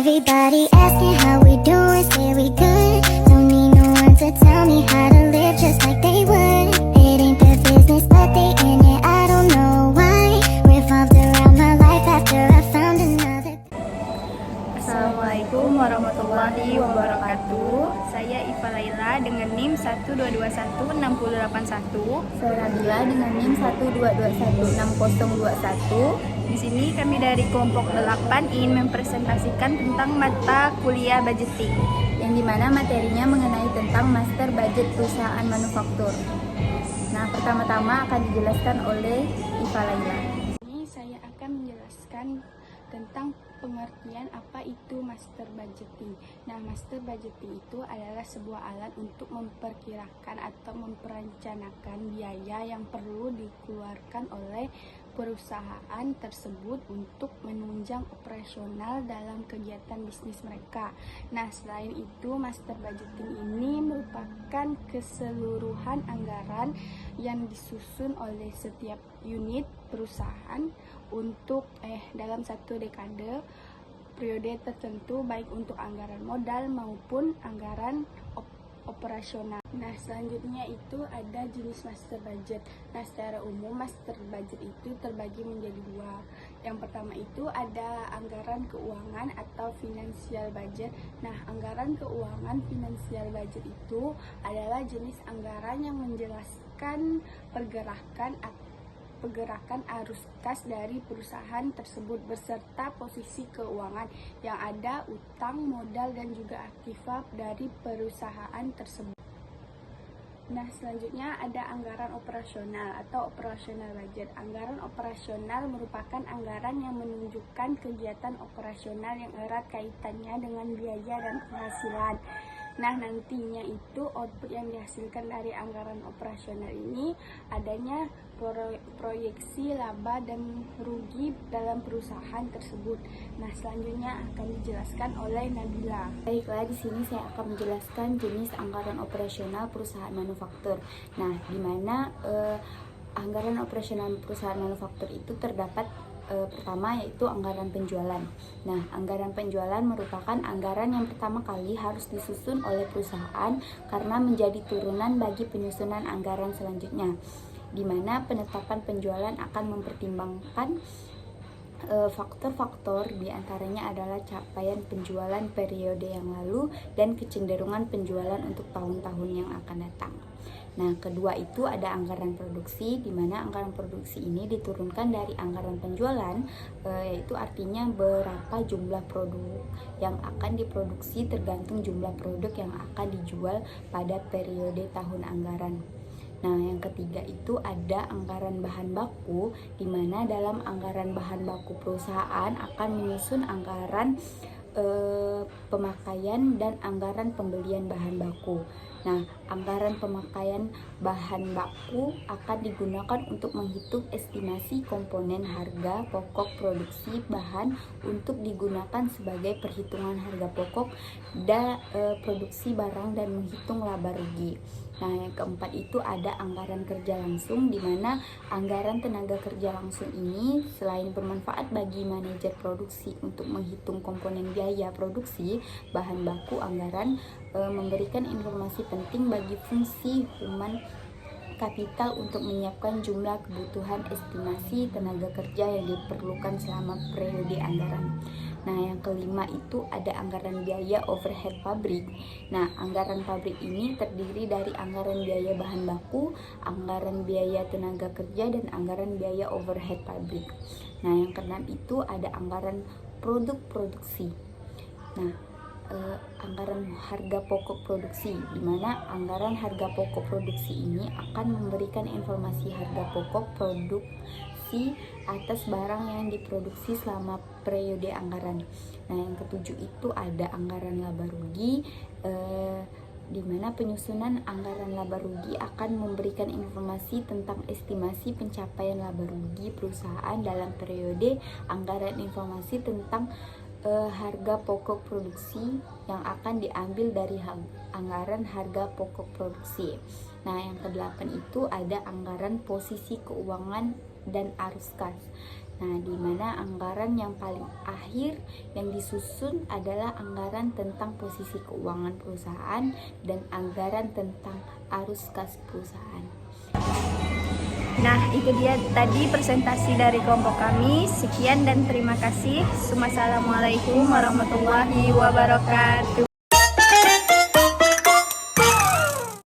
Everybody asking how we doing, say we good. Don't need no one to tell me how to live just like they would. It ain't their business, but they in it, I don't know why. Revolved around my life after I found another. Assalamualaikum warahmatullahi wabarakatuh. Saya Iva Laila dengan NIM 1221681. Saya Nabila dengan NIM 1221601. Di sini kami dari kelompok 8 ingin mempresentasikan tentang mata kuliah budgeting, yang dimana materinya mengenai tentang master budget perusahaan manufaktur. Nah, pertama-tama akan dijelaskan oleh Iva Laila. ini saya akan menjelaskan tentang pengertian apa itu master budgeting. Nah, master budgeting itu adalah sebuah alat untuk memperkirakan atau memperencanakan biaya yang perlu dikeluarkan oleh perusahaan tersebut untuk menunjang operasional dalam kegiatan bisnis mereka. Nah, selain itu, master budgeting ini merupakan keseluruhan anggaran yang disusun oleh setiap unit perusahaan untuk dalam satu dekade periode tertentu, baik untuk anggaran modal maupun anggaran operasional. Nah, selanjutnya itu ada jenis master budget. Nah, secara umum master budget itu terbagi menjadi dua. Yang pertama itu ada anggaran keuangan atau financial budget. Nah, anggaran keuangan financial budget itu adalah jenis anggaran yang menjelaskan pergerakan arus kas dari perusahaan tersebut beserta posisi keuangan yang ada, utang, modal, dan juga aktiva dari perusahaan tersebut. Nah, selanjutnya ada anggaran operasional atau operational budget. Anggaran operasional merupakan anggaran yang menunjukkan kegiatan operasional yang erat kaitannya dengan biaya dan penghasilan. Nah, nantinya itu output yang dihasilkan dari anggaran operasional ini adanya proyeksi laba dan rugi dalam perusahaan tersebut. Nah, selanjutnya akan dijelaskan oleh Nabila. Baiklah, di sini saya akan menjelaskan jenis anggaran operasional perusahaan manufaktur. Nah, di mana anggaran operasional perusahaan manufaktur itu terdapat pertama yaitu anggaran penjualan. Nah, anggaran penjualan merupakan anggaran yang pertama kali harus disusun oleh perusahaan karena menjadi turunan bagi penyusunan anggaran selanjutnya, di mana penetapan penjualan akan mempertimbangkan faktor-faktor diantaranya adalah capaian penjualan periode yang lalu dan kecenderungan penjualan untuk tahun-tahun yang akan datang. Nah, kedua itu ada anggaran produksi, di mana anggaran produksi ini diturunkan dari anggaran penjualan, yaitu artinya berapa jumlah produk yang akan diproduksi tergantung jumlah produk yang akan dijual pada periode tahun anggaran. Nah, yang ketiga itu ada anggaran bahan baku, di mana dalam anggaran bahan baku perusahaan akan menyusun anggaran pemakaian dan anggaran pembelian bahan baku. Nah, anggaran pemakaian bahan baku akan digunakan untuk menghitung estimasi komponen harga pokok produksi bahan untuk digunakan sebagai perhitungan harga pokok dan produksi barang dan menghitung laba rugi. Nah, yang keempat itu ada anggaran kerja langsung, di mana anggaran tenaga kerja langsung ini selain bermanfaat bagi manajer produksi untuk menghitung komponen biaya produksi bahan baku, anggaran memberikan informasi penting bagi fungsi human kapital untuk menyiapkan jumlah kebutuhan estimasi tenaga kerja yang diperlukan selama periode anggaran. Nah, yang kelima itu ada anggaran biaya overhead pabrik. Nah, anggaran pabrik ini terdiri dari anggaran biaya bahan baku, anggaran biaya tenaga kerja, dan anggaran biaya overhead pabrik. Nah, yang keenam itu ada anggaran produk produksi. Nah, anggaran harga pokok produksi, di mana anggaran harga pokok produksi ini akan memberikan informasi harga pokok produksi atas barang yang diproduksi selama periode anggaran. Nah, yang ketujuh itu ada anggaran laba rugi, di mana penyusunan anggaran laba rugi akan memberikan informasi tentang estimasi pencapaian laba rugi perusahaan dalam periode anggaran, informasi tentang harga pokok produksi yang akan diambil dari anggaran harga pokok produksi. Nah, yang kedelapan itu ada anggaran posisi keuangan dan arus kas. Nah, di mana anggaran yang paling akhir yang disusun adalah anggaran tentang posisi keuangan perusahaan dan anggaran tentang arus kas perusahaan. Nah, itu dia tadi presentasi dari kelompok kami. Sekian dan terima kasih. Wassalamualaikum warahmatullahi wabarakatuh.